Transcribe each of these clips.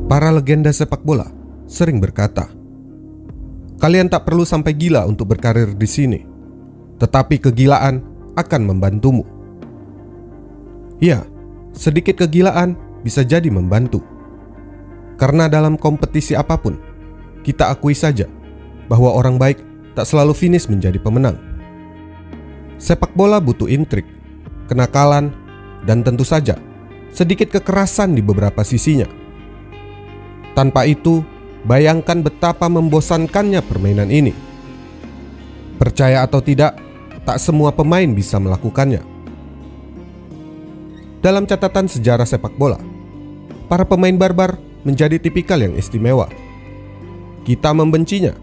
Para legenda sepak bola sering berkata, "Kalian tak perlu sampai gila untuk berkarir di sini, tetapi kegilaan akan membantumu." Ya, sedikit kegilaan bisa jadi membantu. Karena dalam kompetisi apapun, kita akui saja bahwa orang baik tak selalu finish menjadi pemenang. Sepak bola butuh intrik, kenakalan, dan tentu saja sedikit kekerasan di beberapa sisinya. Tanpa itu, bayangkan betapa membosankannya permainan ini. Percaya atau tidak, tak semua pemain bisa melakukannya. Dalam catatan sejarah sepak bola, para pemain barbar menjadi tipikal yang istimewa. Kita membencinya,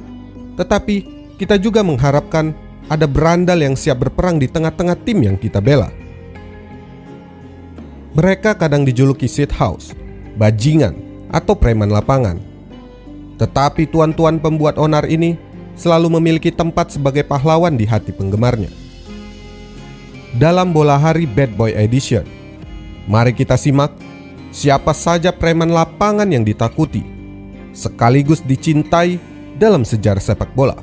tetapi kita juga mengharapkan ada berandal yang siap berperang di tengah-tengah tim yang kita bela. Mereka kadang dijuluki shit house, bajingan, atau preman lapangan. Tetapi tuan-tuan pembuat onar ini selalu memiliki tempat sebagai pahlawan di hati penggemarnya. Dalam Bola Hari Bad Boy Edition, mari kita simak siapa saja preman lapangan yang ditakuti sekaligus dicintai dalam sejarah sepak bola.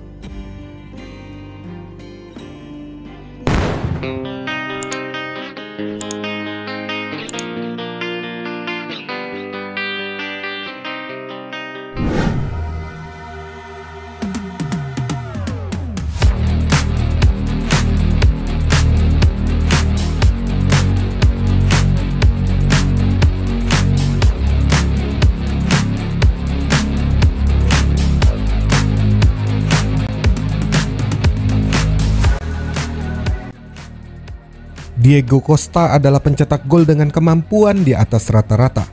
Diego Costa adalah pencetak gol dengan kemampuan di atas rata-rata.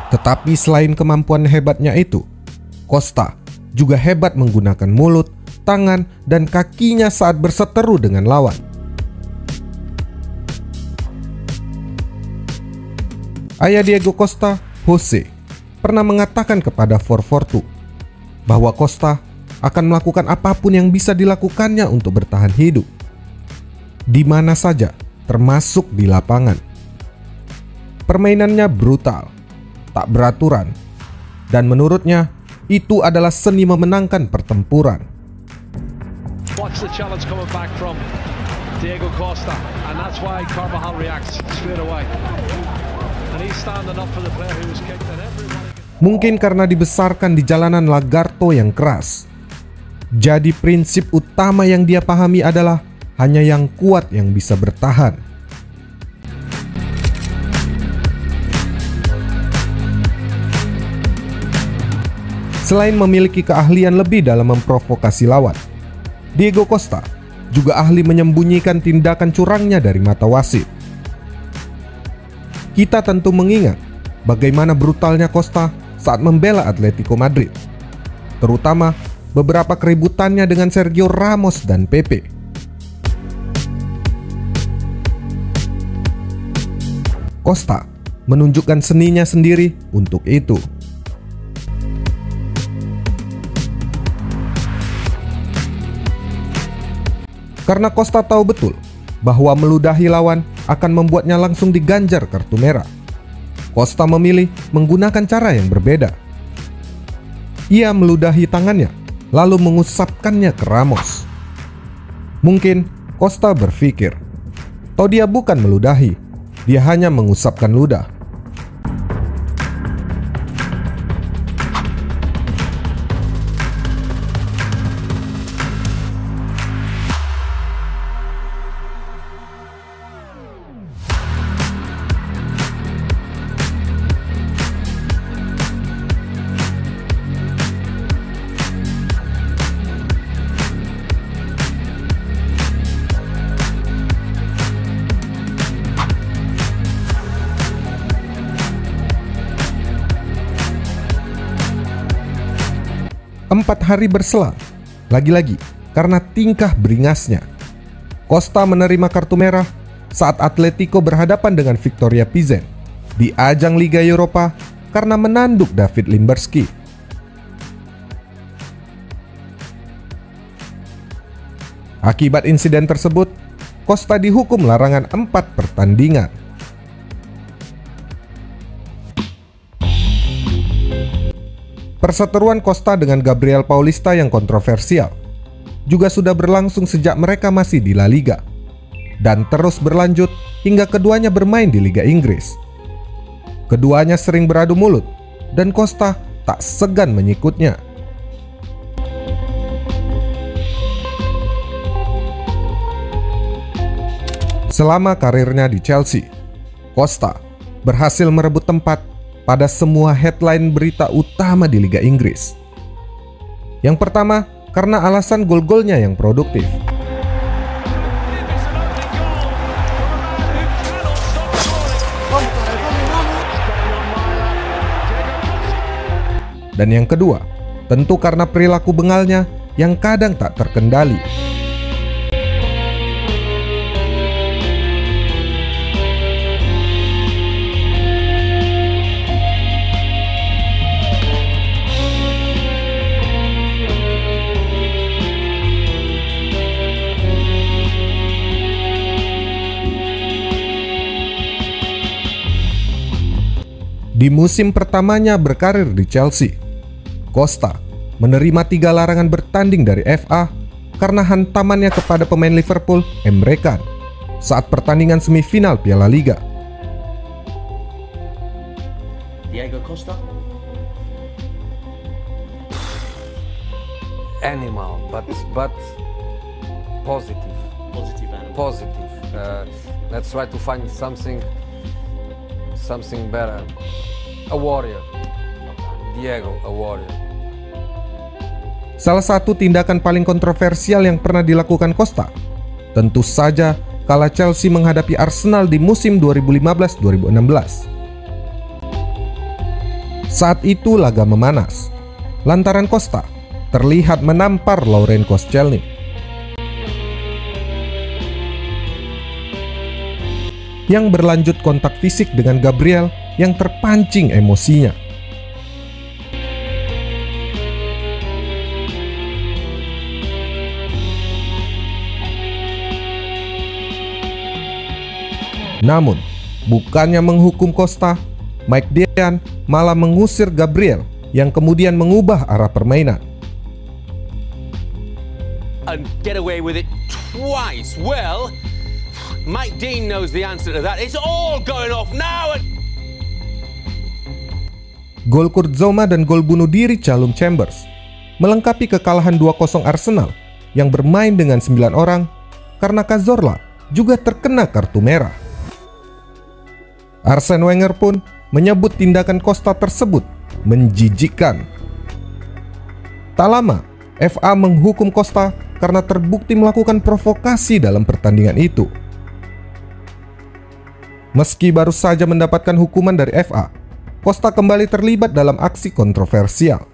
Tetapi selain kemampuan hebatnya itu, Costa juga hebat menggunakan mulut, tangan, dan kakinya saat berseteru dengan lawan. Ayah Diego Costa, Jose, pernah mengatakan kepada 442 bahwa Costa akan melakukan apapun yang bisa dilakukannya untuk bertahan hidup, di mana saja, termasuk di lapangan. Permainannya brutal, tak beraturan, dan menurutnya itu adalah seni memenangkan pertempuran. Watch the challenge coming back from Diego Costa, and that's why Carvajal reacts straight away. And he's standing up for the player who was kicked, and everybody. Mungkin karena dibesarkan di jalanan Lagarto yang keras, jadi prinsip utama yang dia pahami adalah hanya yang kuat yang bisa bertahan. Selain memiliki keahlian lebih dalam memprovokasi lawan, Diego Costa juga ahli menyembunyikan tindakan curangnya dari mata wasit. Kita tentu mengingat bagaimana brutalnya Costa saat membela Atletico Madrid, terutama beberapa keributannya dengan Sergio Ramos dan Pepe. Costa menunjukkan seninya sendiri untuk itu. Karena Costa tahu betul bahwa meludahi lawan akan membuatnya langsung diganjar kartu merah, Costa memilih menggunakan cara yang berbeda. Ia meludahi tangannya, lalu mengusapkannya ke Ramos. Mungkin Costa berpikir, toh dia bukan meludahi, dia hanya mengusapkan ludah. Empat hari berselang, lagi-lagi karena tingkah beringasnya, Costa menerima kartu merah saat Atletico berhadapan dengan Victoria Pilsen di ajang Liga Eropa karena menanduk David Limberski. Akibat insiden tersebut, Costa dihukum larangan 4 pertandingan. Perseteruan Costa dengan Gabriel Paulista yang kontroversial juga sudah berlangsung sejak mereka masih di La Liga dan terus berlanjut hingga keduanya bermain di Liga Inggris. Keduanya sering beradu mulut dan Costa tak segan menyikutnya. Selama karirnya di Chelsea, Costa berhasil merebut tempat pada semua headline berita utama di Liga Inggris. Yang pertama, karena alasan gol-golnya yang produktif. Dan yang kedua, tentu karena perilaku bengalnya yang kadang tak terkendali. Di musim pertamanya berkarir di Chelsea, Costa menerima 3 larangan bertanding dari FA karena hantamannya kepada pemain Liverpool, Emre Can, saat pertandingan semifinal Piala Liga. Diego Costa. Animal, but positive. Positive animal. Positive. Let's try to find something better. A warrior. Diego, a warrior. Salah satu tindakan paling kontroversial yang pernah dilakukan Costa tentu saja kala Chelsea menghadapi Arsenal di musim 2015-2016. Saat itu laga memanas lantaran Costa terlihat menampar Laurent Koscielny. Yang berlanjut kontak fisik dengan Gabriel yang terpancing emosinya. Namun, bukannya menghukum Costa, Mike Dean malah mengusir Gabriel yang kemudian mengubah arah permainan. And get away with it twice. Well, Mike Dean knows the answer to that. It's all going off now. Gol Kurt Zouma dan gol bunuh diri Callum Chambers melengkapi kekalahan 2-0 Arsenal yang bermain dengan 9 orang karena Cazorla juga terkena kartu merah. Arsene Wenger pun menyebut tindakan Costa tersebut menjijikkan. Tak lama, FA menghukum Costa karena terbukti melakukan provokasi dalam pertandingan itu. Meski baru saja mendapatkan hukuman dari FA, Costa kembali terlibat dalam aksi kontroversial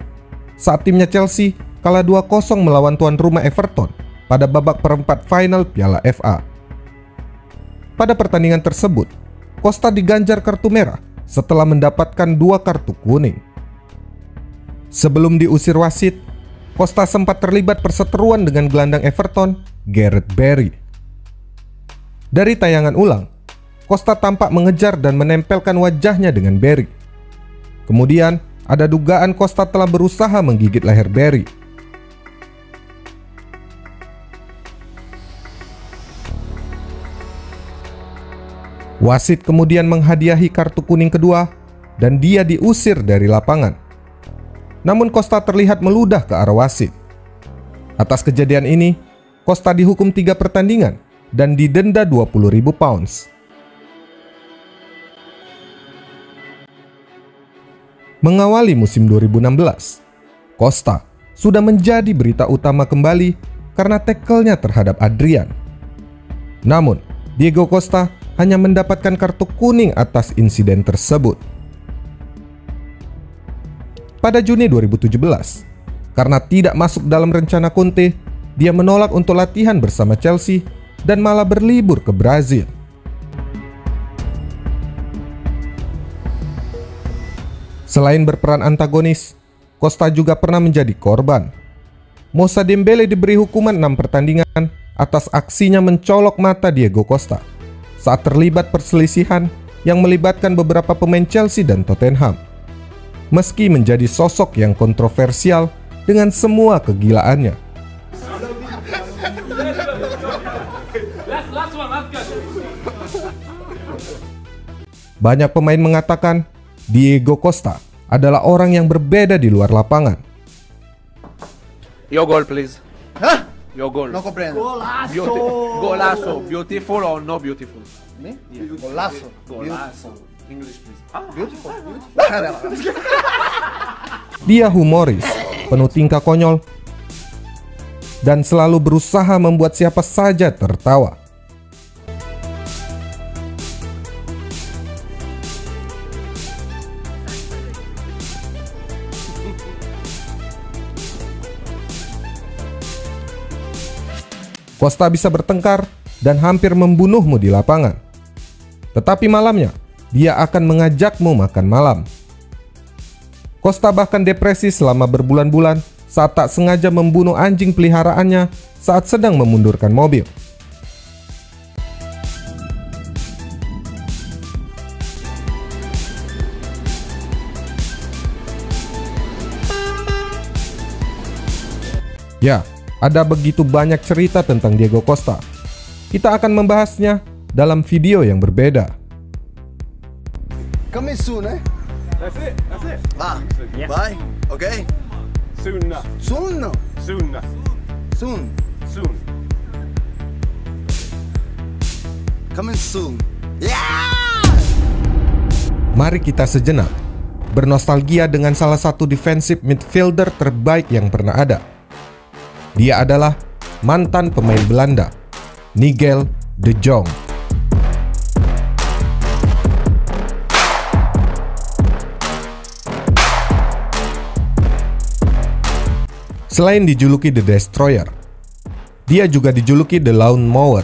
saat timnya Chelsea kalah 2-0 melawan tuan rumah Everton pada babak perempat final Piala FA. Pada pertandingan tersebut, Costa diganjar kartu merah setelah mendapatkan 2 kartu kuning. Sebelum diusir wasit, Costa sempat terlibat perseteruan dengan gelandang Everton, Gareth Barry. Dari tayangan ulang, Costa tampak mengejar dan menempelkan wajahnya dengan Barry. Kemudian, ada dugaan Costa telah berusaha menggigit leher Barry. Wasit kemudian menghadiahi kartu kuning kedua dan dia diusir dari lapangan. Namun Costa terlihat meludah ke arah wasit. Atas kejadian ini, Costa dihukum 3 pertandingan dan didenda 20.000 pounds. Mengawali musim 2016, Costa sudah menjadi berita utama kembali karena tackle-nya terhadap Adrian. Namun, Diego Costa hanya mendapatkan kartu kuning atas insiden tersebut. Pada Juni 2017, karena tidak masuk dalam rencana Conte, dia menolak untuk latihan bersama Chelsea dan malah berlibur ke Brazil. Selain berperan antagonis, Costa juga pernah menjadi korban. Moussa Dembele diberi hukuman 6 pertandingan atas aksinya mencolok mata Diego Costa saat terlibat perselisihan yang melibatkan beberapa pemain Chelsea dan Tottenham. Meski menjadi sosok yang kontroversial dengan semua kegilaannya. Banyak pemain mengatakan Diego Costa adalah orang yang berbeda di luar lapangan. Your goal, please. Hah? Your goal. No comprendo. Golazo. Beautiful or no beautiful? Me? Golazo. Golazo. English, please. Beautiful. Dia humoris, penuh tingkah konyol, dan selalu berusaha membuat siapa saja tertawa. Costa bisa bertengkar dan hampir membunuhmu di lapangan. Tetapi malamnya, dia akan mengajakmu makan malam. Costa bahkan depresi selama berbulan-bulan saat tak sengaja membunuh anjing peliharaannya saat sedang memundurkan mobil. Ya, ada begitu banyak cerita tentang Diego Costa. Kita akan membahasnya dalam video yang berbeda. Coming soon, eh? That's it. Va. Bye. Okay. Soon. Soon. Soon. Soon. Soon. Coming soon. Yeah! Mari kita sejenak bernostalgia dengan salah satu defensive midfielder terbaik yang pernah ada. Dia adalah mantan pemain Belanda, Nigel de Jong. Selain dijuluki The Destroyer, dia juga dijuluki The Lawn Mower,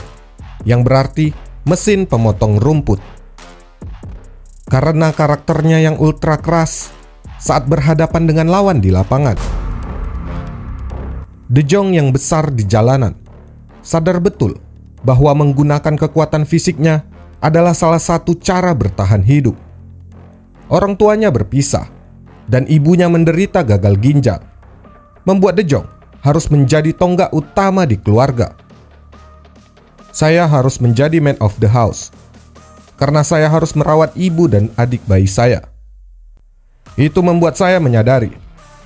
yang berarti mesin pemotong rumput. Karena karakternya yang ultra keras saat berhadapan dengan lawan di lapangan. De Jong yang besar di jalanan sadar betul bahwa menggunakan kekuatan fisiknya adalah salah satu cara bertahan hidup. Orang tuanya berpisah dan ibunya menderita gagal ginjal, membuat De Jong harus menjadi tonggak utama di keluarga. Saya harus menjadi man of the house karena saya harus merawat ibu dan adik bayi saya. Itu membuat saya menyadari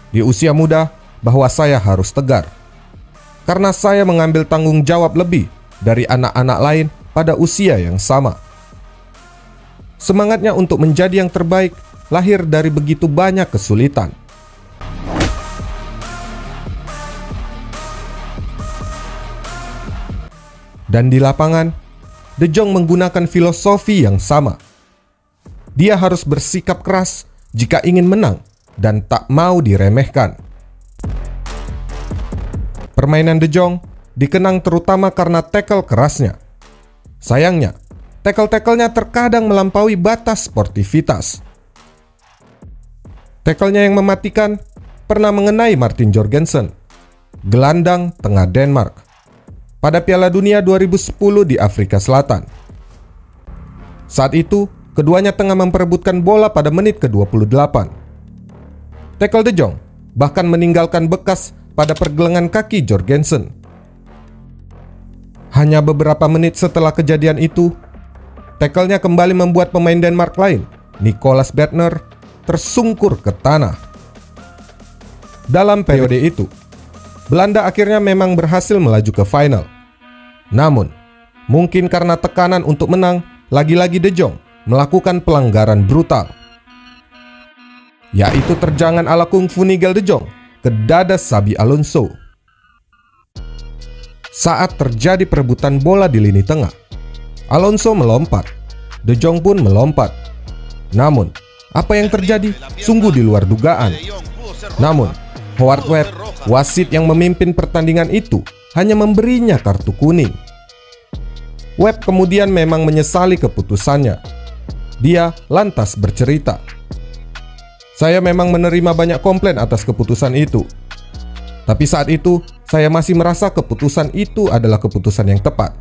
di usia muda bahwa saya harus tegar, karena saya mengambil tanggung jawab lebih dari anak-anak lain pada usia yang sama. Semangatnya untuk menjadi yang terbaik lahir dari begitu banyak kesulitan. Dan di lapangan, De Jong menggunakan filosofi yang sama. Dia harus bersikap keras jika ingin menang dan tak mau diremehkan. Permainan De Jong dikenang terutama karena tackle kerasnya. Sayangnya, tackle-tacklenya terkadang melampaui batas sportivitas. Tackle-nya yang mematikan pernah mengenai Martin Jorgensen, gelandang tengah Denmark, pada Piala Dunia 2010 di Afrika Selatan. Saat itu, keduanya tengah memperebutkan bola pada menit ke-28. Tackle De Jong bahkan meninggalkan bekas pada pergelengan kaki Jorgensen. Hanya beberapa menit setelah kejadian itu, tackle-nya kembali membuat pemain Denmark lain, Nicolas Bertner, tersungkur ke tanah. Dalam periode itu, Belanda akhirnya memang berhasil melaju ke final. Namun, mungkin karena tekanan untuk menang, lagi-lagi De Jong melakukan pelanggaran brutal, yaitu terjangan ala kungfu Nigel De Jong ke dada Xabi Alonso. Saat terjadi perebutan bola di lini tengah, Alonso melompat, De Jong pun melompat. Namun, apa yang terjadi sungguh di luar dugaan. Namun, Howard Webb, wasit yang memimpin pertandingan itu, hanya memberinya kartu kuning. Webb kemudian memang menyesali keputusannya. Dia lantas bercerita, "Saya memang menerima banyak komplain atas keputusan itu. Tapi saat itu, saya masih merasa keputusan itu adalah keputusan yang tepat.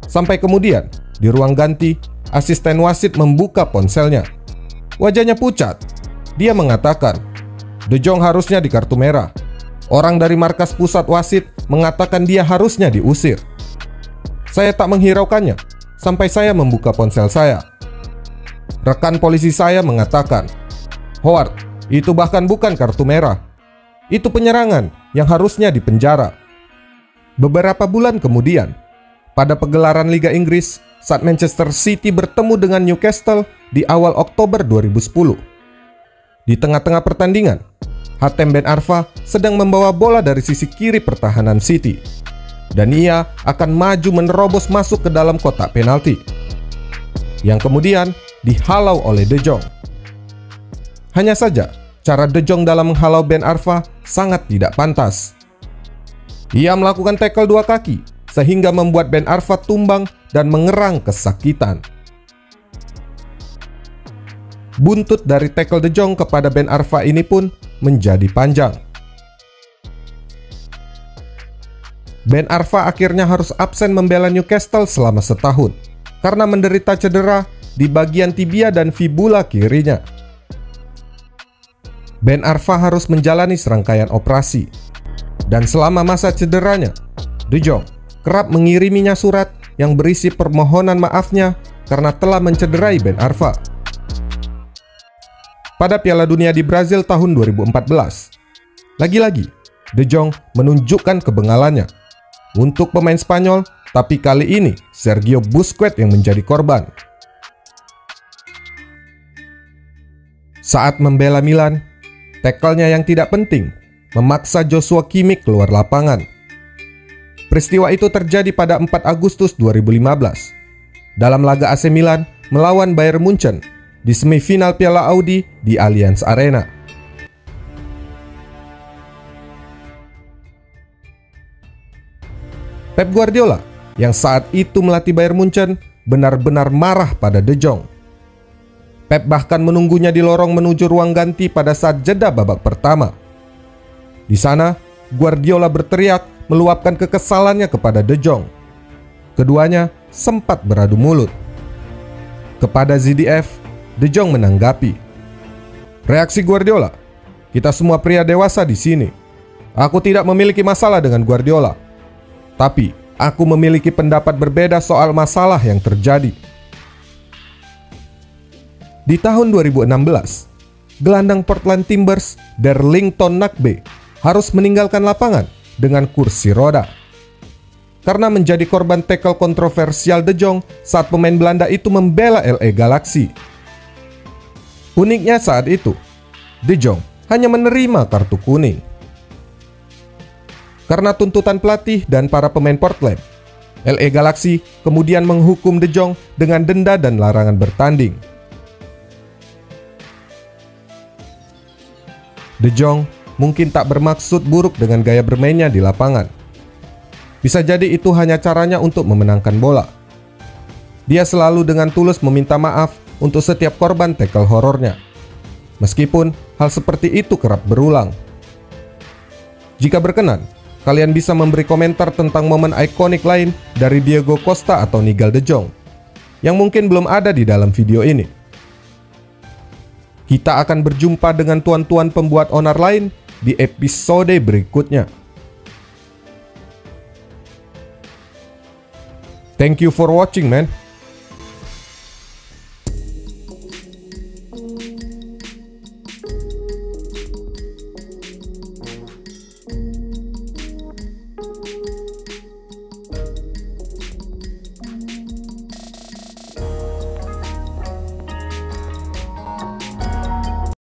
Sampai kemudian, di ruang ganti, asisten wasit membuka ponselnya. Wajahnya pucat. Dia mengatakan, De Jong harusnya di kartu merah. Orang dari markas pusat wasit mengatakan dia harusnya diusir. Saya tak menghiraukannya, sampai saya membuka ponsel saya. Rekan polisi saya mengatakan, Howard, itu bahkan bukan kartu merah. Itu penyerangan yang harusnya dipenjara. Beberapa bulan kemudian, pada pegelaran Liga Inggris, saat Manchester City bertemu dengan Newcastle di awal Oktober 2010. Di tengah-tengah pertandingan, Hatem Ben Arfa sedang membawa bola dari sisi kiri pertahanan City, dan ia akan maju menerobos masuk ke dalam kotak penalti, yang kemudian dihalau oleh De Jong. Hanya saja, cara De Jong dalam menghalau Ben Arfa sangat tidak pantas. Ia melakukan tackle dua kaki, sehingga membuat Ben Arfa tumbang dan mengerang kesakitan. Buntut dari tackle De Jong kepada Ben Arfa ini pun menjadi panjang. Ben Arfa akhirnya harus absen membela Newcastle selama setahun karena menderita cedera di bagian tibia dan fibula kirinya. Ben Arfa harus menjalani serangkaian operasi, dan selama masa cederanya, De Jong kerap mengiriminya surat yang berisi permohonan maafnya karena telah mencederai Ben Arfa. Pada Piala Dunia di Brazil tahun 2014, lagi-lagi De Jong menunjukkan kebengalannya untuk pemain Spanyol, tapi kali ini Sergio Busquets yang menjadi korban. Saat membela Milan, tackle-nya yang tidak penting memaksa Joshua Kimmich keluar lapangan. Peristiwa itu terjadi pada 4 Agustus 2015 dalam laga AC Milan melawan Bayern Munchen di semifinal Piala Audi di Allianz Arena. Pep Guardiola yang saat itu melatih Bayern Munchen benar-benar marah pada De Jong. Pep bahkan menunggunya di lorong menuju ruang ganti pada saat jeda babak pertama. Di sana, Guardiola berteriak meluapkan kekesalannya kepada De Jong. Keduanya sempat beradu mulut. Kepada ZDF, De Jong menanggapi, reaksi Guardiola, "Kita semua pria dewasa di sini. Aku tidak memiliki masalah dengan Guardiola, tapi aku memiliki pendapat berbeda soal masalah yang terjadi." Di tahun 2016, gelandang Portland Timbers Darlington Nagbe harus meninggalkan lapangan dengan kursi roda karena menjadi korban tackle kontroversial De Jong saat pemain Belanda itu membela LA Galaxy. Uniknya saat itu, De Jong hanya menerima kartu kuning. Karena tuntutan pelatih dan para pemain Portland, LA Galaxy kemudian menghukum De Jong dengan denda dan larangan bertanding. De Jong mungkin tak bermaksud buruk dengan gaya bermainnya di lapangan. Bisa jadi itu hanya caranya untuk memenangkan bola. Dia selalu dengan tulus meminta maaf untuk setiap korban tackle horornya, meskipun hal seperti itu kerap berulang. Jika berkenan, kalian bisa memberi komentar tentang momen ikonik lain dari Diego Costa atau Nigel De Jong yang mungkin belum ada di dalam video ini. Kita akan berjumpa dengan tuan-tuan pembuat onar lain di episode berikutnya. Thank you for watching, man.